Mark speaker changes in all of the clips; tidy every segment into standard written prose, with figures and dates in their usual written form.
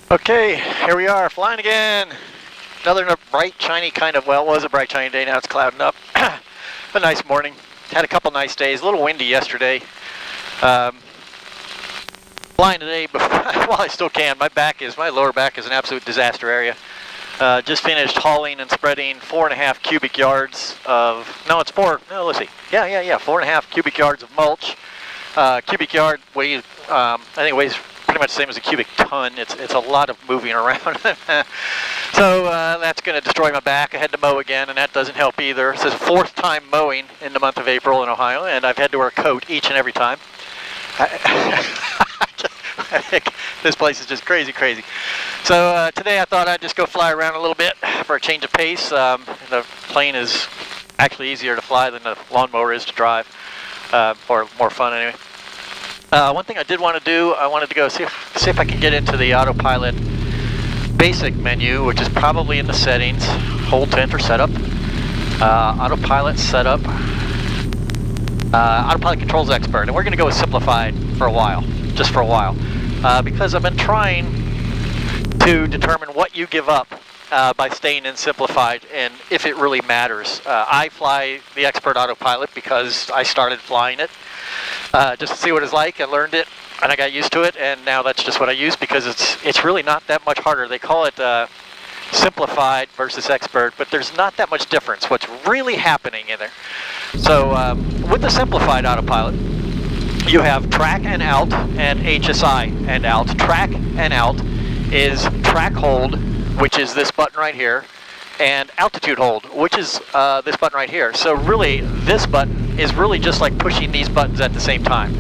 Speaker 1: Okay, here we are, flying again. Another bright, shiny kind of, well, it was a bright, shiny day, now it's clouding up. A nice morning. Had a couple nice days, a little windy yesterday. Flying today, but while I still can, my lower back is an absolute disaster area. Just finished hauling and spreading 4.5 cubic yards of, let's see. 4.5 cubic yards of mulch. Cubic yard weighs, I think it weighs pretty much the same as a cubic ton. It's a lot of moving around. So that's going to destroy my back. I had to mow again, and that doesn't help either. This is the 4th time mowing in the month of April in Ohio, and I've had to wear a coat each and every time. I think this place is just crazy. So today I thought I'd just go fly around a little bit for a change of pace. The plane is actually easier to fly than the lawnmower is to drive, or more fun anyway. One thing I did want to do, I wanted to go see if I can get into the Autopilot basic menu, which is probably in the settings. Hold to enter setup. Autopilot setup. Autopilot controls expert, and we're going to go with simplified for a while, just for a while, because I've been trying to determine what you give up by staying in simplified and if it really matters. I fly the expert autopilot because I started flying it just to see what it's like. I learned it and I got used to it, and now that's just what I use because it's really not that much harder. They call it simplified versus expert, but there's not that much difference. What's really happening in there? So with the simplified autopilot, you have track and alt and HSI and alt. Track and alt is track hold, which is this button right here, and altitude hold, which is this button right here. So really, this button is really just like pushing these buttons at the same time.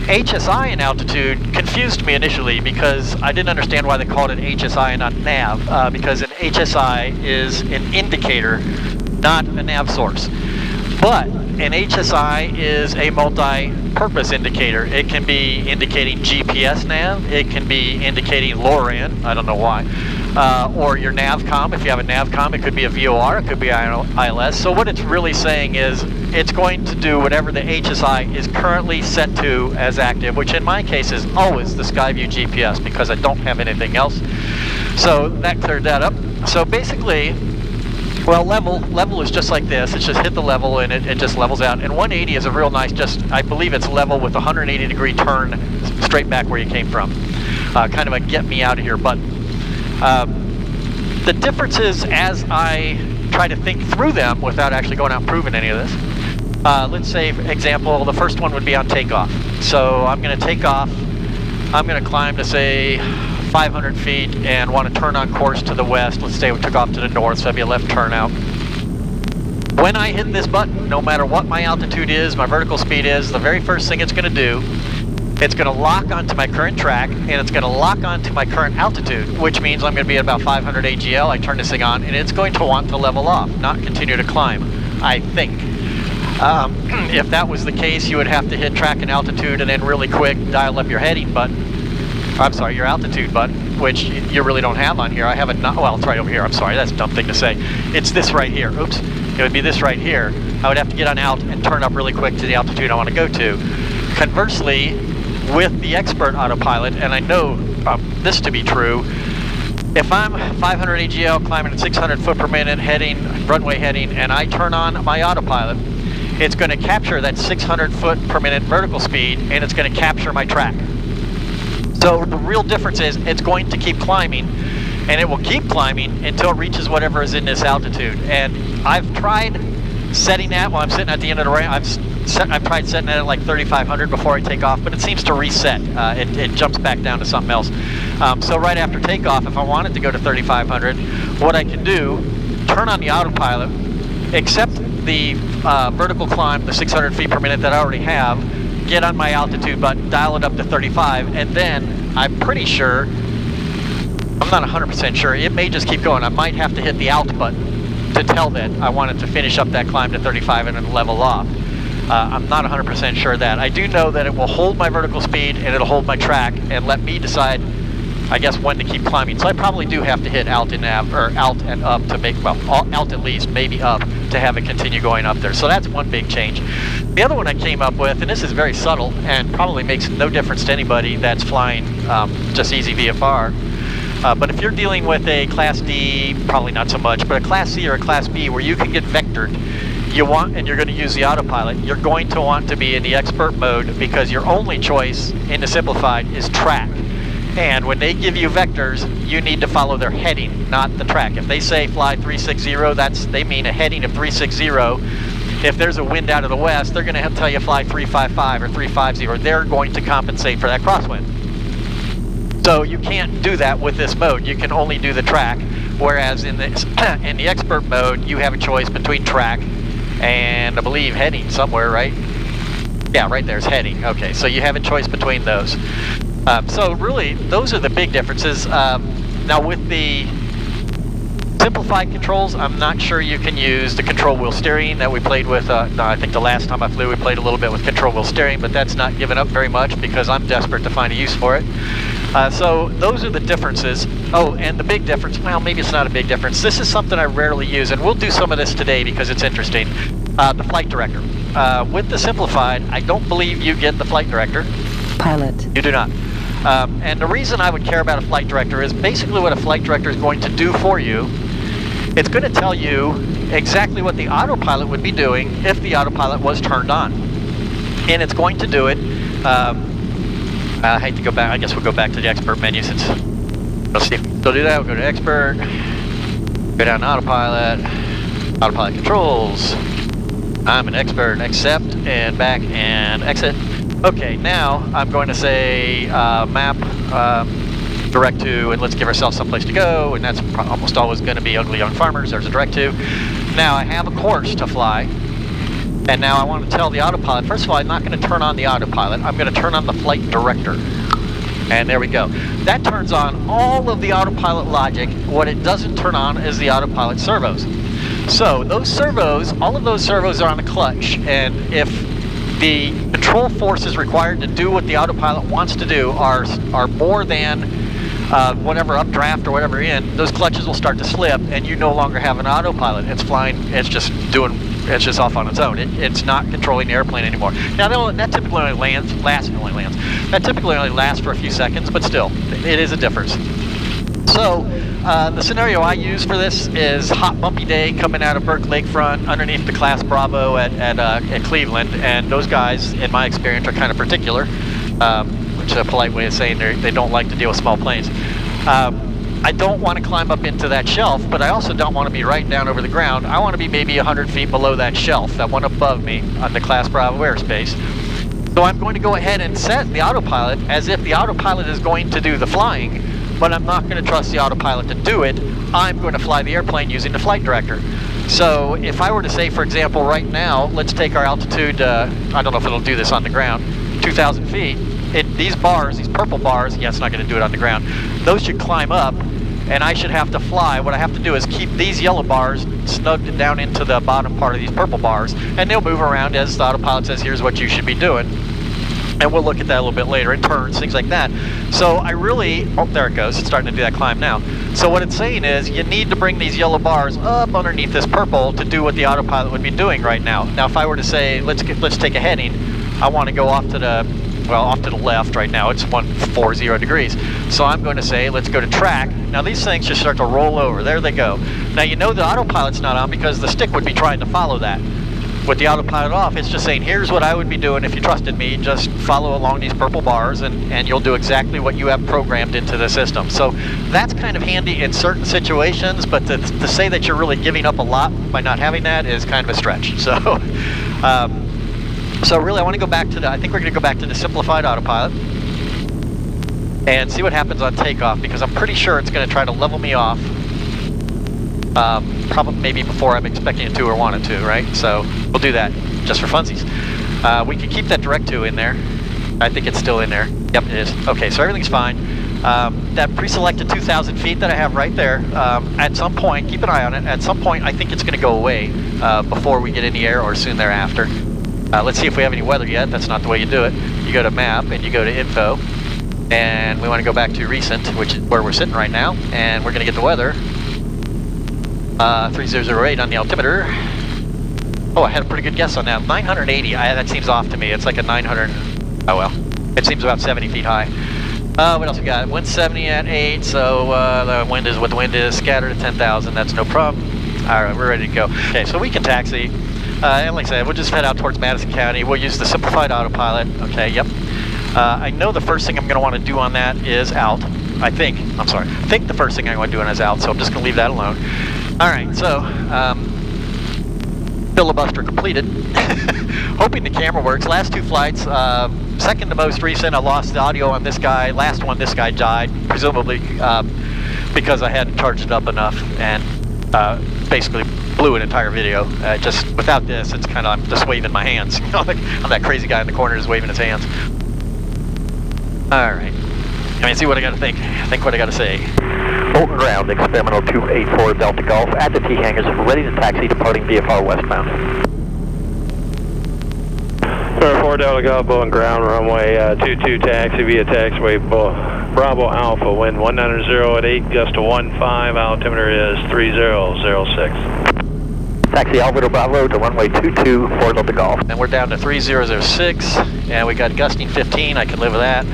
Speaker 1: HSI and altitude confused me initially because I didn't understand why they called it HSI and not nav, because an HSI is an indicator, not a nav source. But an HSI is a multi-purpose indicator. It can be indicating GPS nav, it can be indicating LORAN, I don't know why, or your NavCom. If you have a NavCom, it could be a VOR, it could be ILS. So what it's really saying is it's going to do whatever the HSI is currently set to as active, which in my case is always the Skyview GPS because I don't have anything else. So that cleared that up. So basically, well, level is just like this. It's just hit the level and it just levels out. And 180 is a real nice, I believe it's level with a 180 degree turn straight back where you came from. Kind of a get me out of here button. The difference is, as I try to think through them without actually going out and proving any of this, let's say, for example, the first one would be on takeoff. So I'm going to take off. I'm going to climb to, say, 500 feet and want to turn on course to the west. Let's say we took off to the north, so that'd be a left turn out. When I hit this button, no matter what my altitude is, my vertical speed is, the very first thing it's going to do, it's going to lock onto my current track, and it's going to lock onto my current altitude, which means I'm going to be at about 500 AGL. I turn this thing on, and it's going to want to level off, not continue to climb, I think. If that was the case, you would have to hit track and altitude and then really quick dial up your heading button. I'm sorry, your altitude button, which you really don't have on here. I have it not, well, it's right over here. I'm sorry, that's a dumb thing to say. It's this right here. Oops. It would be this right here. I would have to get on alt and turn up really quick to the altitude I want to go to. Conversely, with the expert autopilot, and I know this to be true, if I'm 500 AGL climbing at 600 foot per minute runway heading, and I turn on my autopilot, it's going to capture that 600 foot per minute vertical speed, and it's going to capture my track. So the real difference is it's going to keep climbing, and it will keep climbing until it reaches whatever is in this altitude. And I've tried setting that while I'm sitting at the end of the range. I've tried setting it at like 3,500 before I take off, but it seems to reset. It jumps back down to something else. So right after takeoff, if I wanted to go to 3,500, what I can do, turn on the autopilot, accept the vertical climb, the 600 feet per minute that I already have, get on my altitude button, dial it up to 35, and then I'm pretty sure, I'm not 100% sure, it may just keep going. I might have to hit the alt button to tell that I wanted to finish up that climb to 35 and then level off. I'm not 100% sure of that. I do know that it will hold my vertical speed and it'll hold my track and let me decide, I guess, when to keep climbing. So I probably do have to hit alt and nav, or alt and up to make, well, alt at least, maybe up, to have it continue going up there. So that's one big change. The other one I came up with, and this is very subtle and probably makes no difference to anybody that's flying just easy VFR, But if you're dealing with a Class D, probably not so much, but a Class C or a Class B where you can get vectored, and you're going to use the autopilot, you're going to want to be in the expert mode because your only choice in the Simplified is track. And when they give you vectors, you need to follow their heading, not the track. If they say fly 360, they mean a heading of 360. If there's a wind out of the west, they're going to tell you fly 355 or 350. They're going to compensate for that crosswind. So you can't do that with this mode. You can only do the track. Whereas in the expert mode, you have a choice between track and I believe heading somewhere, right? Yeah, right there's heading. Okay, so you have a choice between those. So really, those are the big differences. Now with the Simplified controls, I'm not sure you can use the control wheel steering that we played with. No, I think the last time I flew we played a little bit with control wheel steering, but that's not given up very much because I'm desperate to find a use for it. So those are the differences. Oh, and the big difference, well, maybe it's not a big difference. This is something I rarely use, and we'll do some of this today because it's interesting. The flight director. With the Simplified, I don't believe you get the flight director.
Speaker 2: Pilot.
Speaker 1: You do not. And the reason I would care about a flight director is basically what a flight director is going to do for you. It's going to tell you exactly what the autopilot would be doing if the autopilot was turned on. And it's going to do it. I hate to go back. I guess we'll go back to the expert menu since. Let's see if we'll do that. We'll go to expert. Go down to autopilot. Autopilot controls. I'm an expert. Accept and back and exit. Okay, now I'm going to say map. Direct to, and let's give ourselves someplace to go, and that's almost always going to be Ugly Young Farmers. There's a direct to. Now I have a course to fly, and now I want to tell the autopilot, first of all, I'm not going to turn on the autopilot, I'm going to turn on the flight director. And there we go. That turns on all of the autopilot logic. What it doesn't turn on is the autopilot servos. So those servos, all of those servos are on the clutch, and if the control forces required to do what the autopilot wants to do are more than whatever updraft or whatever in, those clutches will start to slip and you no longer have an autopilot. It's flying, it's just off on its own. It's not controlling the airplane anymore. Now that typically only that typically only lasts for a few seconds, but still, it is a difference. So the scenario I use for this is hot bumpy day coming out of Burke Lakefront underneath the Class Bravo at Cleveland, and those guys, in my experience, are kind of particular. Which is a polite way of saying they don't like to deal with small planes. I don't want to climb up into that shelf, but I also don't want to be right down over the ground. I want to be maybe 100 feet below that shelf, that one above me on the Class Bravo airspace. So I'm going to go ahead and set the autopilot as if the autopilot is going to do the flying, but I'm not going to trust the autopilot to do it. I'm going to fly the airplane using the flight director. So if I were to say, for example, right now, let's take our altitude, I don't know if it'll do this on the ground, 2,000 feet. These bars, these purple bars, yeah, it's not going to do it on the ground. Those should climb up, and I should have to fly. What I have to do is keep these yellow bars snugged down into the bottom part of these purple bars, and they'll move around as the autopilot says, here's what you should be doing. And we'll look at that a little bit later, in turns, things like that. So I really, oh, there it goes, it's starting to do that climb now. So what it's saying is, you need to bring these yellow bars up underneath this purple to do what the autopilot would be doing right now. Now if I were to say, let's take a heading, I want to go off to the left right now, it's 140 degrees. So I'm going to say, let's go to track. Now these things just start to roll over, there they go. Now you know the autopilot's not on because the stick would be trying to follow that. With the autopilot off, it's just saying, here's what I would be doing if you trusted me, just follow along these purple bars and you'll do exactly what you have programmed into the system. So that's kind of handy in certain situations, but to say that you're really giving up a lot by not having that is kind of a stretch. So, so really I want to go back to I think we're going to go back to the Simplified autopilot and see what happens on takeoff, because I'm pretty sure it's going to try to level me off. Probably maybe before I'm expecting it to or want it to, right? So we'll do that just for funsies. We can keep that direct to in there. I think it's still in there. Yep, it is. Okay, so everything's fine. That pre-selected 2,000 feet that I have right there, at some point, keep an eye on it, at some point I think it's going to go away before we get in the air or soon thereafter. Let's see if we have any weather yet. That's not the way you do it. You go to map and you go to info, and we want to go back to recent, which is where we're sitting right now, and we're going to get the weather. 3008 on the altimeter. Oh, I had a pretty good guess on that. 980, that seems off to me. It's like a 900, oh well. It seems about 70 feet high. What else we got? 170 at 8, so the wind is what the wind is. Scattered at 10,000, that's no problem. All right, we're ready to go. Okay, so we can taxi. And like I said, we'll just head out towards Madison County. We'll use the Simplified Autopilot. Okay, yep. I know the first thing I'm going to want to do on that is out. I think the first thing I'm going to do on it is out, so I'm just going to leave that alone. All right, so filibuster completed. Hoping the camera works. Last two flights, second to most recent, I lost the audio on this guy. Last one, this guy died, presumably because I hadn't charged it up enough and basically blew an entire video. Just without this, it's kind of, I'm just waving my hands. You know, like I'm that crazy guy in the corner just waving his hands. All right. I mean, see what I got to think. Think what I got to say.
Speaker 2: Holton ground, experimental 284 Delta Golf at the T hangars, ready to taxi, departing VFR westbound.
Speaker 3: 4 Delta Golf, Boeing ground, runway 22 taxi via taxiway Bravo Alpha, wind 190 at 8, gust to 15, altimeter is 3006.
Speaker 2: Taxi Alpha Bravo to runway 22, 4 Delta Golf.
Speaker 1: And we're down to 3006, and we got gusting 15, I can live with that.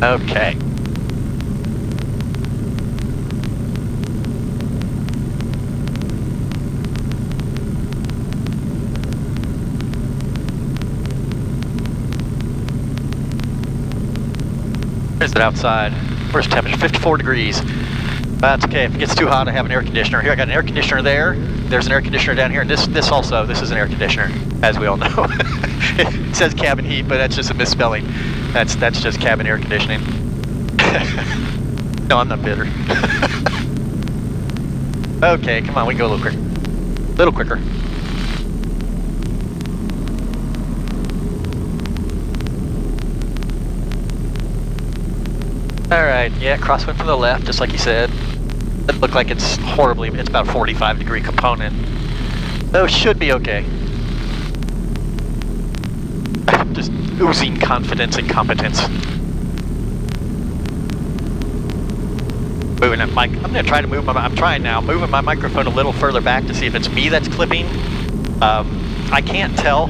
Speaker 1: Okay. Where's it outside? Where's the temperature? 54 degrees. That's okay. If it gets too hot, I have an air conditioner. Here, I got an air conditioner there. There's an air conditioner down here. And this is an air conditioner, as we all know. It says cabin heat, but that's just a misspelling. That's just cabin air conditioning. No, I'm not bitter. Okay, come on, we can go a little quicker. A little quicker. Alright, yeah, crosswind from the left, just like you said. Doesn't look like it's horribly, it's about 45-degree component. So should be okay. Just oozing confidence and competence. Moving that mic, I'm going to try to move I'm trying now, moving my microphone a little further back to see if it's me that's clipping. I can't tell,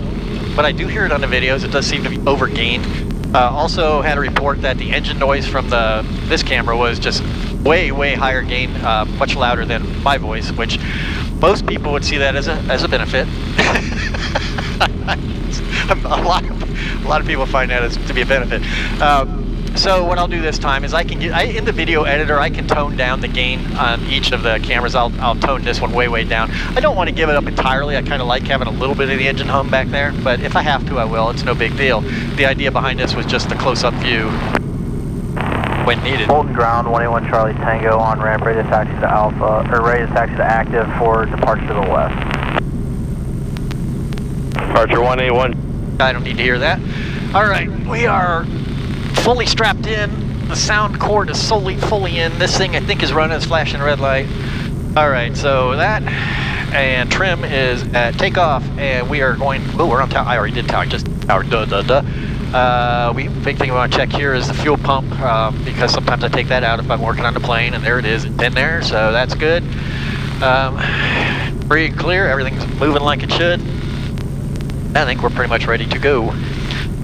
Speaker 1: but I do hear it on the videos. It does seem to be overgained. Also had a report that the engine noise from this camera was just way higher gain, much louder than my voice, which most people would see that as a benefit. A lot of people find that to be a benefit. So what I'll do this time is in the video editor I can tone down the gain on each of the cameras. I'll tone this one way down. I don't want to give it up entirely. I kind of like having a little bit of the engine hum back there, but if I have to, I will. It's no big deal. The idea behind this was just the close-up view when needed.
Speaker 2: Holton ground, 181 Charlie Tango on ramp, ready to taxi to Alpha, or ready to taxi to active for departure to the west.
Speaker 3: Departure 181.
Speaker 1: I don't need to hear that. All right, we are fully strapped in. The sound cord is fully in. This thing I think is running, it's flashing a red light. All right, so that and trim is at takeoff, and we are going. Oh, we're on tower. I already did tower. Just tower. Big thing we want to check here is the fuel pump because sometimes I take that out if I'm working on the plane, and there it is. It's in there, so that's good. Pretty clear. Everything's moving like it should. I think we're pretty much ready to go.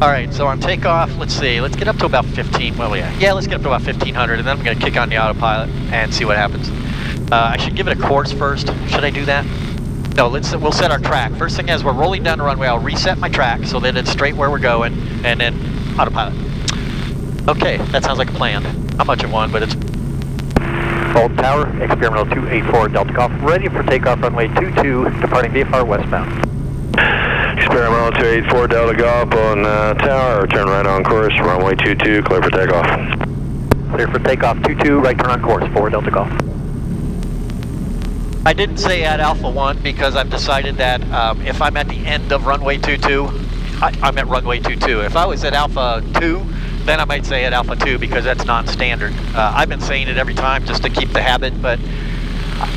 Speaker 1: All right, so on takeoff, let's see, let's get up to about 15, well, yeah, let's get up to about 1500, and then I'm going to kick on the autopilot and see what happens. I should give it a course first. Should I do that? No, we'll set our track. First thing is we're rolling down the runway, I'll reset my track so that it's straight where we're going, and then autopilot. Okay, that sounds like a plan. Not much of one, but it's...
Speaker 2: Holton Tower, experimental 284 Delta Golf, ready for takeoff runway 22, departing VFR westbound.
Speaker 3: Experimental 284 Delta Golf on tower, turn right on course, runway 22, clear for takeoff.
Speaker 2: Clear for takeoff 22, right turn on course, 4 Delta Golf.
Speaker 1: I didn't say at Alpha 1 because I've decided that if I'm at the end of runway 22, I'm at runway 22. If I was at Alpha 2, then I might say at Alpha 2 because that's non-standard. I've been saying it every time just to keep the habit, but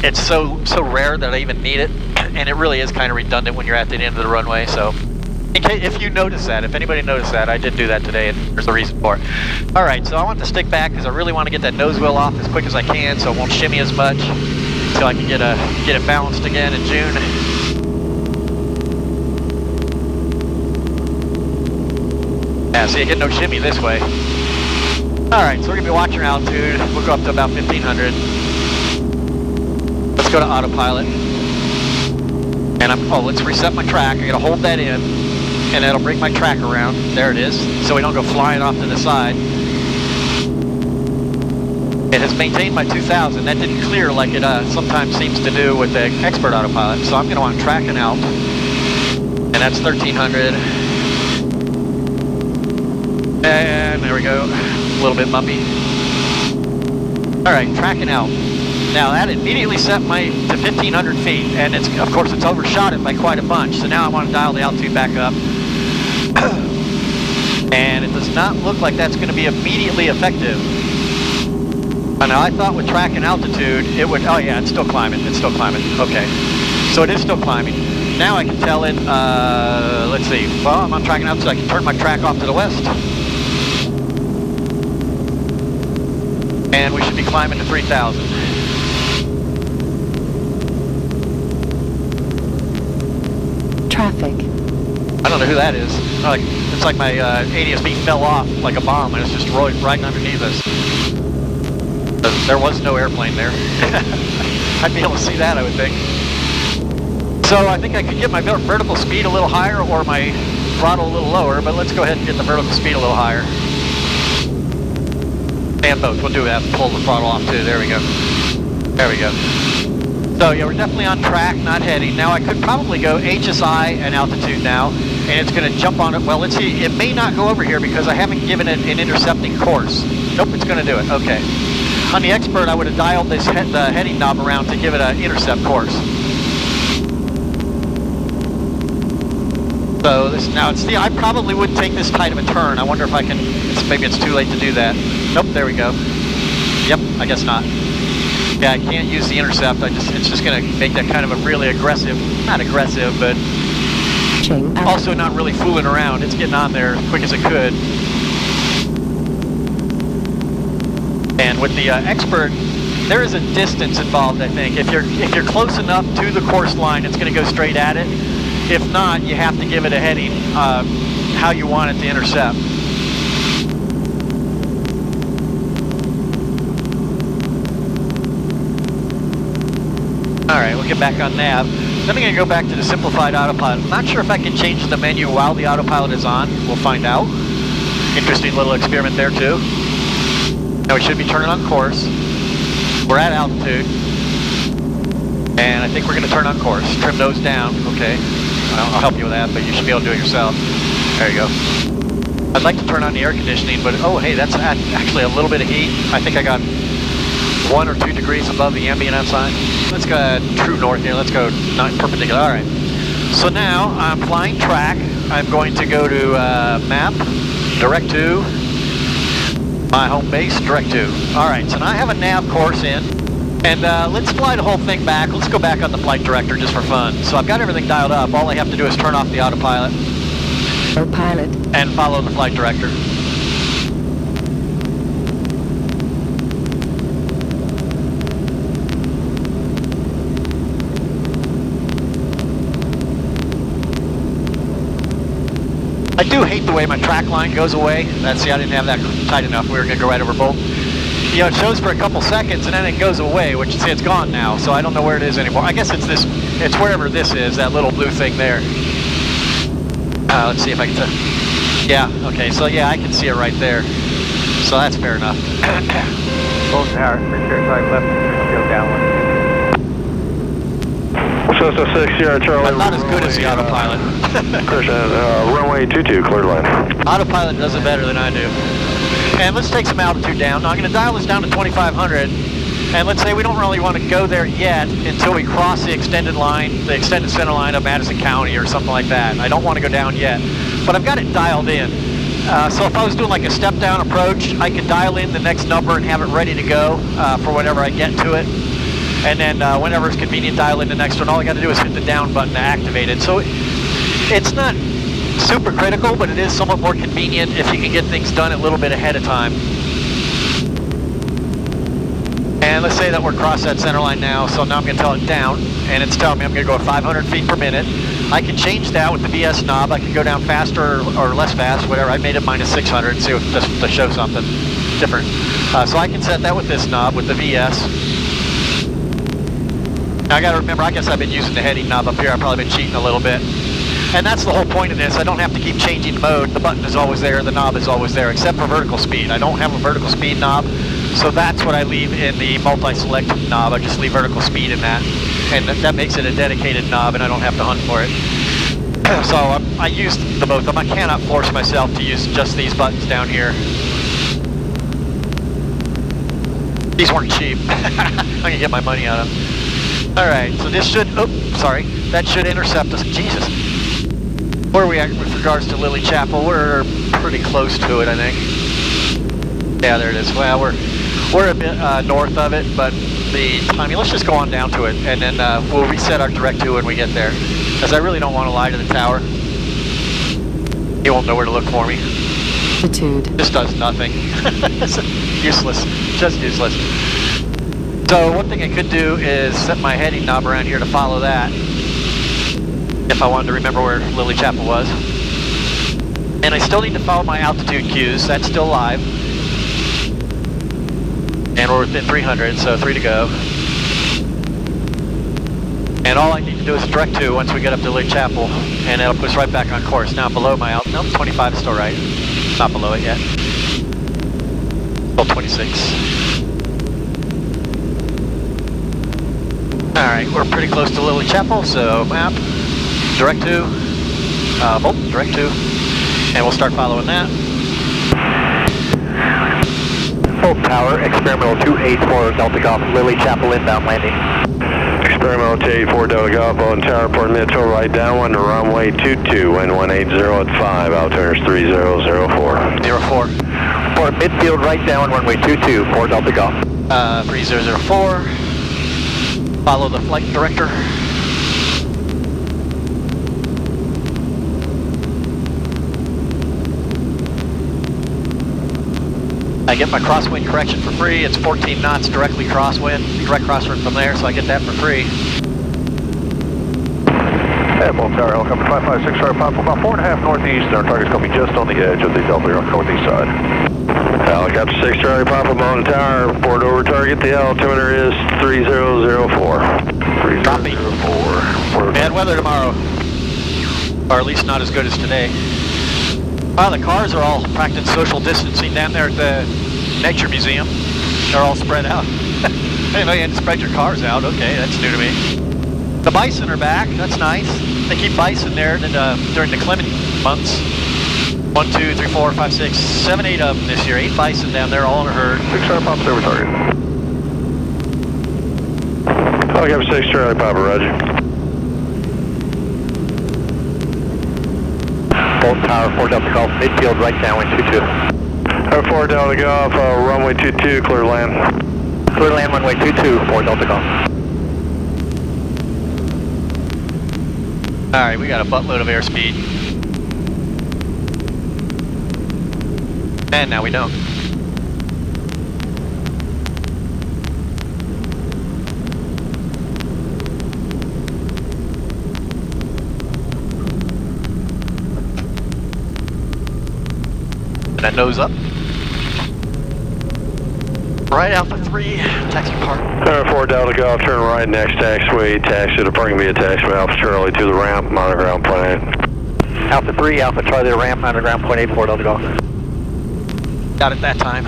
Speaker 1: it's so rare that I even need it, and it really is kind of redundant when you're at the end of the runway. So if you notice that, if anybody noticed that, I did do that today, and there's a reason for it. All right, so I want to stick back because I really want to get that nose wheel off as quick as I can so it won't shimmy as much until I can get it balanced again in June. Yeah, so you get no shimmy this way. Alright, so we're going to be watching our altitude. We'll go up to about 1500. Let's go to autopilot. And let's reset my track. I got to hold that in, and that'll bring my track around. There it is, so we don't go flying off to the side. It has maintained my 2000. That didn't clear like it sometimes seems to do with the expert autopilot. So I'm going to want tracking out, and that's 1300. And there we go. A little bit bumpy. All right, tracking out. Now that immediately set my to 1500 feet, and it's of course it's overshot it by quite a bunch. So now I want to dial the altitude back up, and it does not look like that's going to be immediately effective. Now I thought with tracking altitude it would. Oh yeah, it's still climbing. It's still climbing. Okay, so it is still climbing. Now I can tell it. Let's see. Well, I'm on tracking out, so I can turn my track off to the west. And we should be climbing to 3,000.
Speaker 4: Traffic.
Speaker 1: I don't know who that is. It's like my ADSB fell off like a bomb and it's just right underneath us. There was no airplane there. I'd be able to see that, I would think. So I think I could get my vertical speed a little higher or my throttle a little lower, but let's go ahead and get the vertical speed a little higher. And both. We'll do that. Pull the throttle off too. There we go. There we go. So yeah, we're definitely on track, not heading. Now I could probably go HSI and altitude now, and it's going to jump on it. Well, let's see. It may not go over here because I haven't given it an intercepting course. Nope, it's going to do it. Okay. On the expert, I would have dialed this the heading knob around to give it an intercept course. So this now it's I probably would take this tight of a turn. I wonder if I can. Maybe it's too late to do that. Nope, there we go. Yep, I guess not. Yeah, I can't use the intercept. It's just going to make that kind of a really aggressive, not aggressive, but also not really fooling around. It's getting on there as quick as it could. And with the expert, there is a distance involved, I think. If you're close enough to the course line, it's going to go straight at it. If not, you have to give it a heading how you want it to intercept. Alright, we'll get back on nav. Then I'm going to go back to the Simplified Autopilot. I'm not sure if I can change the menu while the autopilot is on. We'll find out. Interesting little experiment there too. Now we should be turning on course. We're at altitude. And I think we're going to turn on course. Trim those down. Okay. I'll help you with that, but you should be able to do it yourself. There you go. I'd like to turn on the air conditioning, but oh hey, that's actually a little bit of heat. I think I got 1 or 2 degrees above the ambient outside. Let's go true north here. Let's go not perpendicular. All right. So now I'm flying track. I'm going to go to map, direct to my home base, direct to. All right. So now I have a nav course in, and let's fly the whole thing back. Let's go back on the flight director just for fun. So I've got everything dialed up. All I have to do is turn off the autopilot.
Speaker 4: Autopilot.
Speaker 1: And follow the flight director. I do hate the way my track line goes away. See, I didn't have that tight enough. We were going to go right over both. You know, it shows for a couple seconds and then it goes away, which see, it's gone now, so I don't know where it is anymore. I guess it's this, it's wherever this is, that little blue thing there. Let's see if I can tell. Yeah, okay, so yeah, I can see it right there. So that's fair enough.
Speaker 2: Full tower, for sure, side left, go down 1.
Speaker 3: So 6 Sierra Charlie.
Speaker 1: But not as good as the autopilot.
Speaker 3: Christian, runway 22, clear line.
Speaker 1: Autopilot does it better than I do. And let's take some altitude down. Now I'm going to dial this down to 2,500. And let's say we don't really want to go there yet until we cross the extended line, the extended center line of Madison County or something like that. I don't want to go down yet. But I've got it dialed in. So if I was doing like a step down approach, I could dial in the next number and have it ready to go for whenever I get to it. And then whenever it's convenient, dial in the next one. All I got to do is hit the down button to activate it. So it's not super critical, but it is somewhat more convenient if you can get things done a little bit ahead of time. And let's say that we're across that center line now, so now I'm going to tell it down, and it's telling me I'm going to go at 500 feet per minute. I can change that with the VS knob. I can go down faster or less fast, whatever. I made it minus 600 and see if just to show something different. So I can set that with this knob, with the VS. Now I gotta remember, I guess I've been using the heading knob up here. I've probably been cheating a little bit. And that's the whole point of this. I don't have to keep changing mode. The button is always there, the knob is always there, except for vertical speed. I don't have a vertical speed knob, so that's what I leave in the multi-select knob. I just leave vertical speed in that. And that makes it a dedicated knob, and I don't have to hunt for it. So I used the both of them. I cannot force myself to use just these buttons down here. These weren't cheap. I'm gonna get my money out of them. Alright, so this should, that should intercept us. Jesus. Where are we at with regards to Lily Chapel? We're pretty close to it, I think. Yeah, there it is. Well, we're a bit north of it, but the timing, let's just go on down to it, and then we'll reset our direct to when we get there. Because I really don't want to lie to the tower. He won't know where to look for me.
Speaker 4: Altitude.
Speaker 1: This does nothing. Useless. Just useless. So one thing I could do is set my heading knob around here to follow that. If I wanted to remember where Lily Chapel was. And I still need to follow my altitude cues. That's still live. And we're within 300, so 3 to go. And all I need to do is direct to once we get up to Lily Chapel, and it'll put us right back on course. Now below my altitude, no, 25 is still right. Not below it yet. Still 26. Alright, we're pretty close to Lily Chapel, so map, direct to, bolt, direct to, and we'll start following that.
Speaker 2: Full tower, experimental 284 Delta Golf, Lily Chapel inbound landing.
Speaker 3: Experimental 284 Delta Golf on tower, port mid total right downwind to runway 22, wind 180 at 5, altimeter 3004.
Speaker 1: 04.
Speaker 2: Port midfield right down, runway 22, 4 Delta Golf.
Speaker 1: 3004. Follow the flight director. I get my crosswind correction for free. It's 14 knots directly crosswind, direct crosswind from there, so I get that for free.
Speaker 5: Hey, Bolt Tower, helicopter 556, sorry, Pop, about 4.5 northeast, and our target's going to be just on the edge of the Delta on the northeast side.
Speaker 3: Helicopter 6 Charlie Papa on the tower, port over target, the altimeter is 3004.
Speaker 5: 3004.
Speaker 1: Bad weather tomorrow, or at least not as good as today. Wow, the cars are all practicing social distancing down there at the Nature Museum. They're all spread out. I didn't know you had to spread your cars out. Okay, that's new to me. The bison are back. That's nice. They keep bison there during the clement months. 1, 2, 3, 4, 5, 6, 7, 8 of them this year. 8 bison down there, all in a herd.
Speaker 5: 6 Charlie Papa, over target.
Speaker 3: Helicopter 6 Charlie Papa, roger.
Speaker 2: Bolt Tower, 4 Delta Golf, midfield right downwind 22.
Speaker 3: 4 Delta Golf, runway 22, clear land.
Speaker 2: Clear land, runway 22, 4 Delta Golf.
Speaker 1: Alright, we got a buttload of airspeed. And now we don't. And a nose up. Right, Alpha 3, taxi park.
Speaker 3: 4 Delta Golf, turn right next taxiway, taxi to parking via taxiway, Alpha Charlie to the ramp, monoground plane.
Speaker 2: Alpha 3, Alpha Charlie to the ramp, underground point 84 Delta Golf.
Speaker 1: Got it that time.